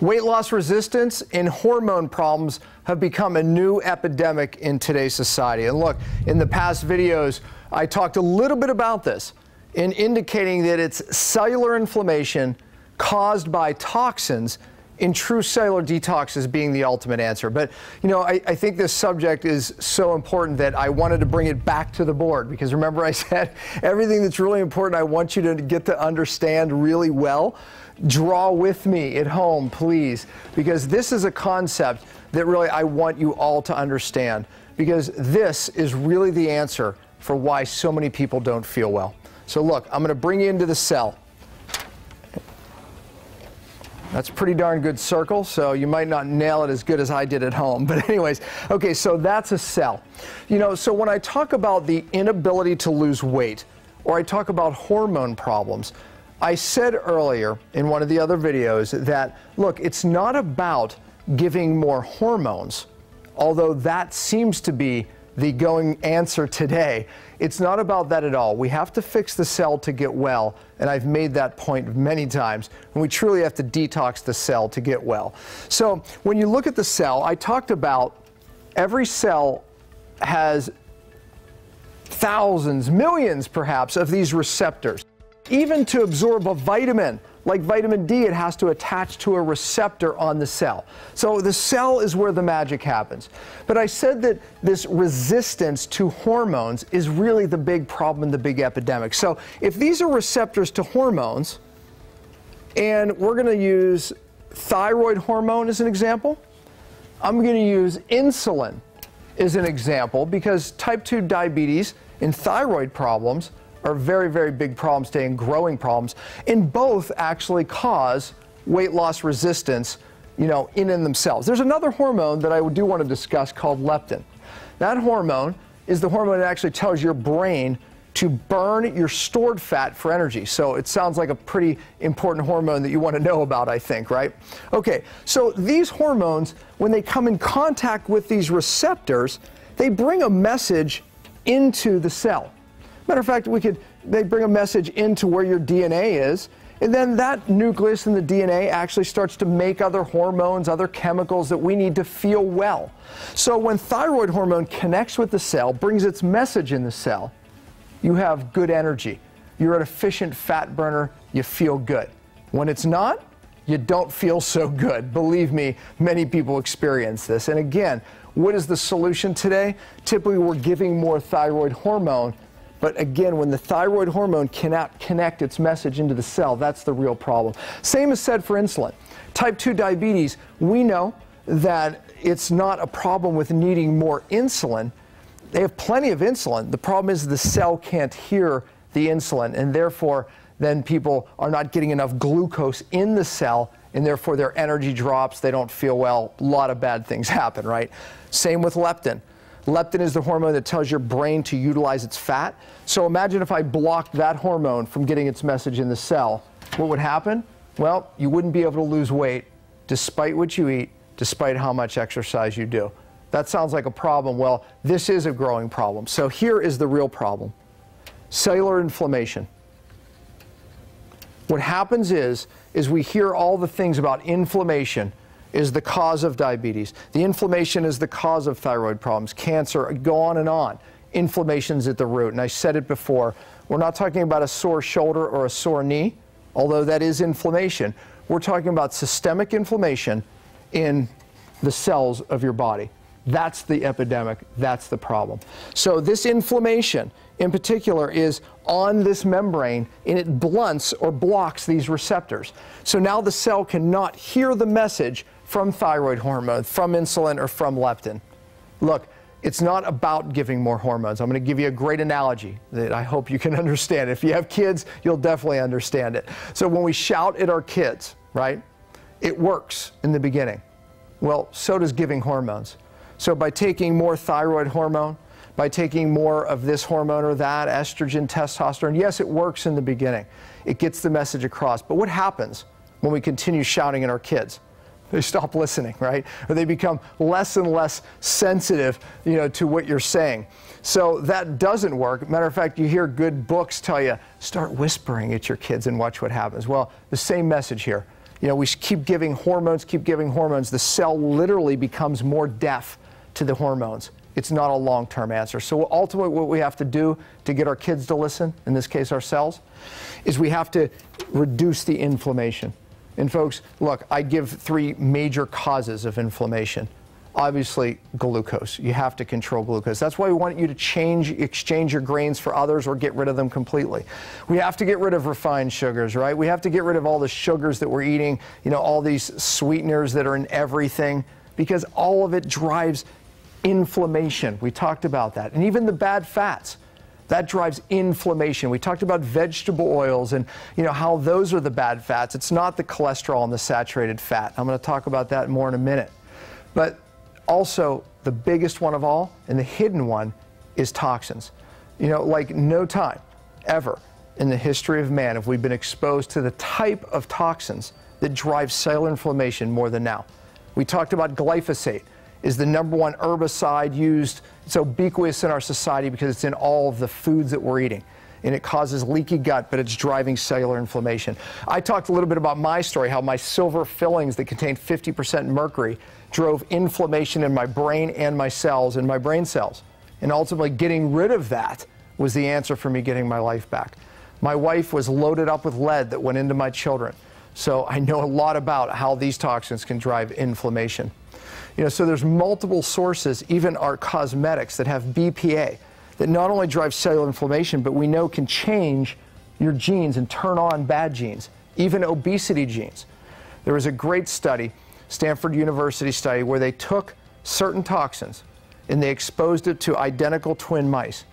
Weight loss resistance and hormone problems have become a new epidemic in today's society. And look, in the past videos, I talked a little bit about this in indicating that it's cellular inflammation caused by toxins, in true cellular detox as being the ultimate answer. But, you know, I think this subject is so important that I wanted to bring it back to the board, because remember I said everything that's really important I want you to get to understand really well. Draw with me at home, please, because this is a concept that really I want you all to understand, because this is really the answer for why so many people don't feel well. So look, I'm going to bring you into the cell. That's a pretty darn good circle, so you might not nail it as good as I did at home. But anyways, okay, so that's a cell. You know, so when I talk about the inability to lose weight, or I talk about hormone problems, I said earlier in one of the other videos that, look, it's not about giving more hormones, although that seems to be the going answer today. It's not about that at all. We have to fix the cell to get well, and I've made that point many times, and we truly have to detox the cell to get well. So when you look at the cell, I talked about every cell has thousands, millions perhaps, of these receptors. Even to absorb a vitamin, like vitamin D, it has to attach to a receptor on the cell. So the cell is where the magic happens. But I said that this resistance to hormones is really the big problem and the big epidemic. So if these are receptors to hormones, and we're going to use thyroid hormone as an example, I'm going to use insulin as an example, because type 2 diabetes and thyroid problems are very, very big problems today and growing problems, and both actually cause weight loss resistance, you know, in themselves. There's another hormone that I do want to discuss called leptin. That hormone is the hormone that actually tells your brain to burn your stored fat for energy. So it sounds like a pretty important hormone that you want to know about, I think, right? Okay, so these hormones, when they come in contact with these receptors, they bring a message into the cell. Matter of fact, they bring a message into where your DNA is, and then that nucleus in the DNA actually starts to make other hormones, other chemicals that we need to feel well. So when thyroid hormone connects with the cell, brings its message in the cell, you have good energy. You're an efficient fat burner, you feel good. When it's not, you don't feel so good. Believe me, many people experience this. And again, what is the solution today? Typically, we're giving more thyroid hormone. But again, when the thyroid hormone cannot connect its message into the cell, that's the real problem. Same is said for insulin. Type 2 diabetes, we know that it's not a problem with needing more insulin. They have plenty of insulin. The problem is the cell can't hear the insulin, and therefore then people are not getting enough glucose in the cell, and therefore their energy drops, they don't feel well, a lot of bad things happen, right? Same with leptin. Leptin is the hormone that tells your brain to utilize its fat. So imagine if I blocked that hormone from getting its message in the cell. What would happen? Well, you wouldn't be able to lose weight despite what you eat, despite how much exercise you do. That sounds like a problem. Well, this is a growing problem. So here is the real problem. Cellular inflammation. What happens is we hear all the things about inflammation is the cause of diabetes. The inflammation is the cause of thyroid problems, cancer, go on and on. Inflammation's at the root, and I said it before. We're not talking about a sore shoulder or a sore knee, although that is inflammation. We're talking about systemic inflammation in the cells of your body. That's the epidemic, that's the problem. So this inflammation in particular is on this membrane, and it blunts or blocks these receptors. So now the cell cannot hear the message from thyroid hormone, from insulin, or from leptin. Look, it's not about giving more hormones. I'm going to give you a great analogy that I hope you can understand. If you have kids, you'll definitely understand it. So when we shout at our kids, right, it works in the beginning. Well, so does giving hormones. So by taking more thyroid hormone, by taking more of this hormone or that, estrogen, testosterone, yes, it works in the beginning. It gets the message across. But what happens when we continue shouting at our kids? They stop listening, right? Or they become less and less sensitive, you know, to what you're saying. So that doesn't work. Matter of fact, you hear good books tell you, start whispering at your kids and watch what happens. Well, the same message here. We keep giving hormones, the cell literally becomes more deaf to the hormones. It's not a long-term answer. So ultimately what we have to do to get our kids to listen, in this case ourselves, is we have to reduce the inflammation. And folks, look, I give 3 major causes of inflammation. Obviously, glucose. You have to control glucose. That's why we want you to exchange your grains for others or get rid of them completely. We have to get rid of refined sugars, right? We have to get rid of all the sugars that we're eating, all these sweeteners that are in everything, because all of it drives inflammation. We talked about that. And even the bad fats, that drives inflammation. We talked about vegetable oils and how those are the bad fats. It's not the cholesterol and the saturated fat. I'm going to talk about that more in a minute. But also, the biggest one of all, and the hidden one, is toxins. Like no time ever in the history of man have we been exposed to the type of toxins that drive cellular inflammation more than now. We talked about glyphosate is the #1 herbicide used. It's ubiquitous in our society because it's in all of the foods that we're eating. And it causes leaky gut, but it's driving cellular inflammation. I talked a little bit about my story, how my silver fillings that contain 50% mercury drove inflammation in my brain and my cells and my brain cells. And ultimately getting rid of that was the answer for me getting my life back. My wife was loaded up with lead that went into my children. So I know a lot about how these toxins can drive inflammation. So there's multiple sources, even our cosmetics that have BPA, that not only drive cellular inflammation, but we know can change your genes and turn on bad genes, even obesity genes. There was a great study, Stanford University study, where they took certain toxins and they exposed it to identical twin mice,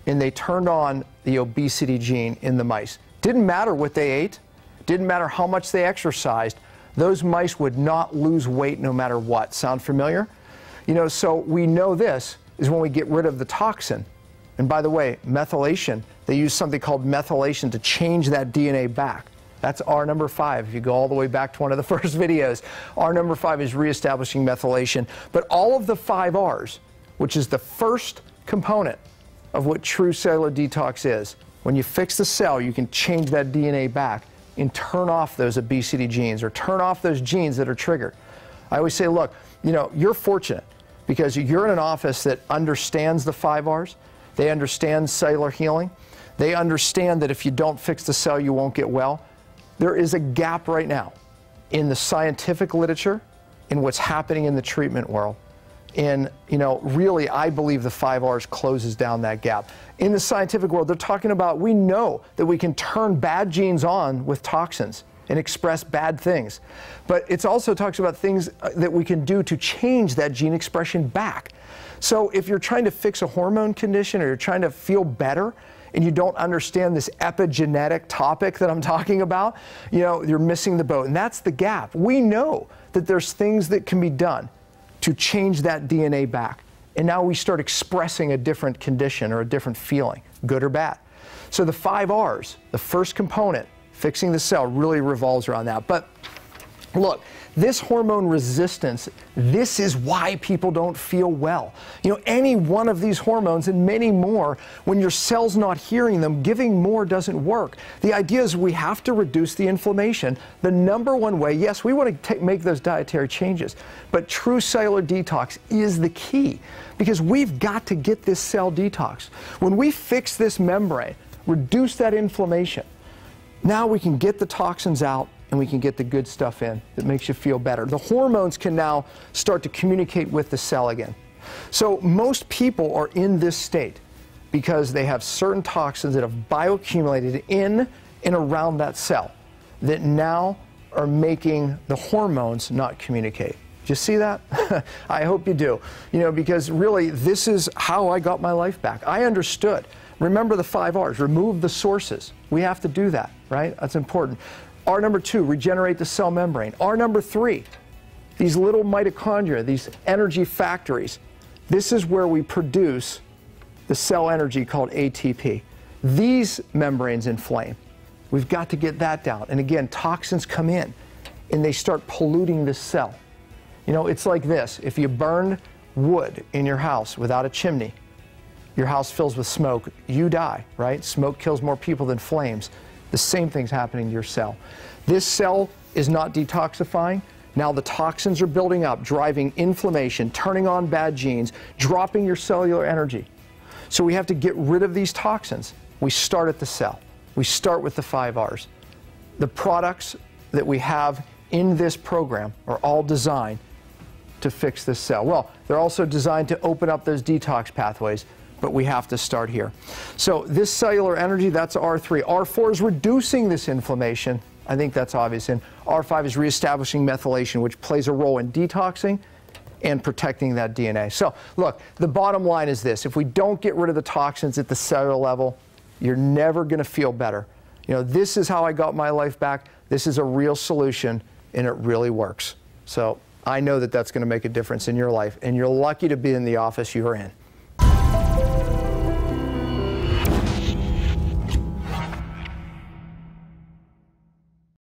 and they turned on the obesity gene in the mice. Didn't matter what they ate, didn't matter how much they exercised, those mice would not lose weight no matter what. Sound familiar? So we know this is when we get rid of the toxin. And by the way, methylation, they use something called methylation to change that DNA back. That's R number 5. If you go all the way back to one of the first videos, R number 5 is reestablishing methylation. But all of the 5 R's, which is the first component of what true cellular detox is, when you fix the cell, you can change that DNA back and turn off those obesity genes or turn off those genes that are triggered. I always say, look, you're fortunate because you're in an office that understands the 5 R's. They understand cellular healing. They understand that if you don't fix the cell, you won't get well. There is a gap right now in the scientific literature, in what's happening in the treatment world. And, really, I believe the 5 R's closes down that gap. In the scientific world, they're talking about, we know that we can turn bad genes on with toxins and express bad things. But it also talks about things that we can do to change that gene expression back. So if you're trying to fix a hormone condition or you're trying to feel better and you don't understand this epigenetic topic that I'm talking about, you're missing the boat. And that's the gap. We know that there's things that can be done to change that DNA back. And now we start expressing a different condition or a different feeling, good or bad. So the 5 R's, the first component, fixing the cell, really revolves around that. But look, this hormone resistance, this is why people don't feel well. Any one of these hormones and many more, when your cell's not hearing them, giving more doesn't work. The idea is we have to reduce the inflammation. The #1 way, yes, we want to make those dietary changes, but true cellular detox is the key because we've got to get this cell detox. When we fix this membrane, reduce that inflammation, now we can get the toxins out and we can get the good stuff in that makes you feel better. The hormones can now start to communicate with the cell again. So most people are in this state because they have certain toxins that have bioaccumulated in and around that cell that now are making the hormones not communicate. Do you see that? I hope you do. Because really this is how I got my life back. I understood. Remember the 5 R's, remove the sources. We have to do that, right? That's important. R number 2, regenerate the cell membrane. R number 3, these little mitochondria, these energy factories. This is where we produce the cell energy called ATP. These membranes inflame. We've got to get that down. And again, toxins come in and they start polluting the cell. It's like this. If you burn wood in your house without a chimney, your house fills with smoke, you die, right? Smoke kills more people than flames. The same thing's happening to your cell. This cell is not detoxifying. Now the toxins are building up, driving inflammation, turning on bad genes, dropping your cellular energy. So we have to get rid of these toxins. We start at the cell. We start with the 5 R's. The products that we have in this program are all designed to fix this cell. Well, they're also designed to open up those detox pathways, but we have to start here. So this cellular energy, that's R3. R4 is reducing this inflammation. I think that's obvious. And R5 is reestablishing methylation, which plays a role in detoxing and protecting that DNA. So look, the bottom line is this. If we don't get rid of the toxins at the cellular level, you're never going to feel better. You know, this is how I got my life back. This is a real solution, and it really works. So I know that that's going to make a difference in your life, and you're lucky to be in the office you're in.